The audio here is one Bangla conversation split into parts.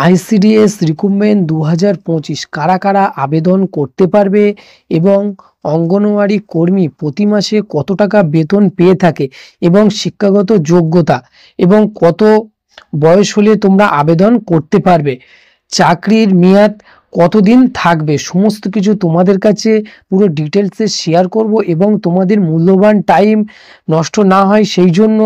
আইসিডিএস রিক্রুটমেন্ট 2025 কারা কারা আবেদন করতে পারবে এবং অঙ্গনওয়াড়ি কর্মী প্রতি মাসে কত টাকা বেতন পেয়ে থাকে এবং শিক্ষাগত যোগ্যতা এবং কত বয়স হলে তোমরা আবেদন করতে পারবে, চাকরির মেয়াদ কতদিন থাকবে, সমস্ত কিছু তোমাদের কাছে পুরো ডিটেলসে শেয়ার করব এবং তোমাদের মূল্যবান টাইম নষ্ট না হয় সেই জন্য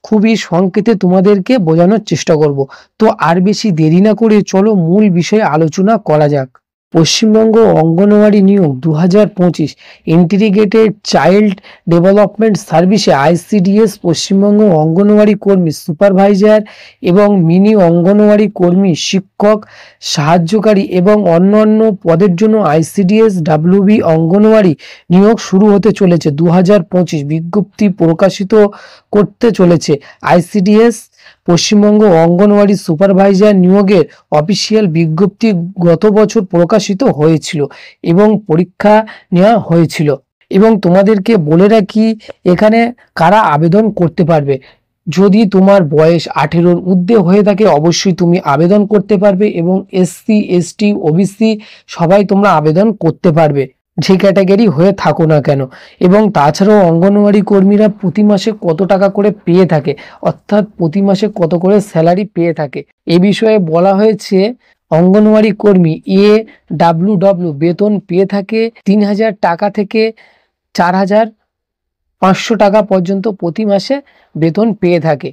খুবই সংক্ষেপে তোমাদেরকে বোঝানোর চেষ্টা করব। তো আর বেশি দেরি না করে চলো মূল বিষয়ে আলোচনা করা যাক। পশ্চিমবঙ্গ অঙ্গনওয়াড়ি নিয়োগ 2025 ইন্টিগ্রেটেড চাইল্ড ডেভেলপমেন্ট সার্ভিসে আইসিডিএস পশ্চিমবঙ্গ অঙ্গনওয়াড়ি কর্মী সুপারভাইজার এবং মিনি অঙ্গনওয়াড়ি কর্মী শিক্ষক সাহায্যকারী এবং অন্যান্য পদের জন্য আইসিডিএস ডাব্লিউবি অঙ্গনওয়াড়ি নিয়োগ শুরু হতে চলেছে। 2025 বিজ্ঞপ্তি প্রকাশিত করতে চলেছে। আইসিডিএস পশ্চিমবঙ্গ অঙ্গনওয়াড়ি সুপারভাইজার নিয়োগের অফিসিয়াল বিজ্ঞপ্তি গত বছর প্রকাশিত হয়েছিল এবং পরীক্ষা নেওয়া হয়েছিল। এবং তোমাদেরকে বলে রাখি এখানে কারা আবেদন করতে পারবে। যদি তোমার বয়স 18-র ঊর্ধ্বে হয়ে থাকে অবশ্যই তুমি আবেদন করতে পারবে এবং এসসি এসটি ওবিসি সবাই তোমরা আবেদন করতে পারবে যে ক্যাটাগরি হয়ে থাকো না কেন। এবং তাছাড়াও অঙ্গনওয়াড়ি কর্মীরা প্রতি মাসে কত টাকা করে পেয়ে থাকে, অর্থাৎ প্রতি মাসে কত করে স্যালারি পেয়ে থাকে এ বিষয়ে বলা হয়েছে। অঙ্গনওয়াড়ি কর্মী AWW বেতন পেয়ে থাকে 3000 টাকা থেকে 4500 টাকা পর্যন্ত প্রতি মাসে বেতন পেয়ে থাকে।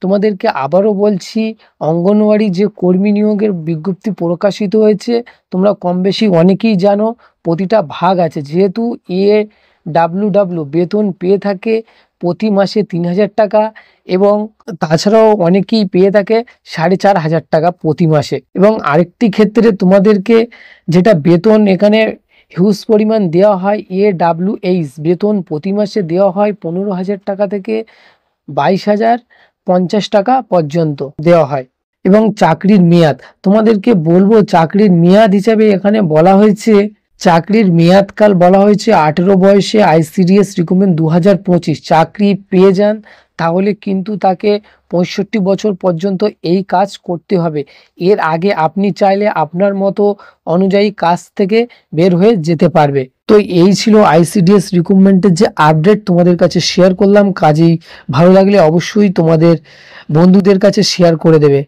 তোমাদেরকে আবারও বলছি, অঙ্গনওয়াড়ি যে কর্মী নিয়োগের বিজ্ঞপ্তি প্রকাশিত হয়েছে তোমরা কম বেশি অনেকেই জানো, প্রতিটা ভাগ আছে। যেহেতু AWW বেতন পেয়ে থাকে প্রতি মাসে 3000 টাকা এবং তাছাড়াও অনেকেই পেয়ে থাকে 4500 টাকা প্রতি মাসে। এবং আরেকটি ক্ষেত্রে তোমাদেরকে যেটা বেতন এখানে হিউজ পরিমাণ দেওয়া হয়, AWH বেতন প্রতি মাসে দেওয়া হয় 15,000 টাকা থেকে 22,050 টাকা পর্যন্ত দেওয়া হয়। এবং চাকরির মেয়াদ তোমাদেরকে বলবো, চাকরির মেয়াদ হিসাবে এখানে বলা হয়েছে, চাকরির মেয়াদকাল বলা হয়েছে 18 বয়সে আইসিডিএস রিক্রুটমেন্ট 2025 চাকরি পেয়ে যান তাহলে কিন্তু তাকে 65 বছর পর্যন্ত এই কাজ করতে হবে। এর আগে আপনি চাইলে আপনার মতো অনুযায়ী কাজ থেকে বের হয়ে যেতে পারবে। তো এই ছিল আইসিডিএস রিক্রুটমেন্টের যে আপডেট তোমাদের কাছে শেয়ার করলাম। কাজেই ভালো লাগলে অবশ্যই তোমাদের বন্ধুদের কাছে শেয়ার করে দেবে।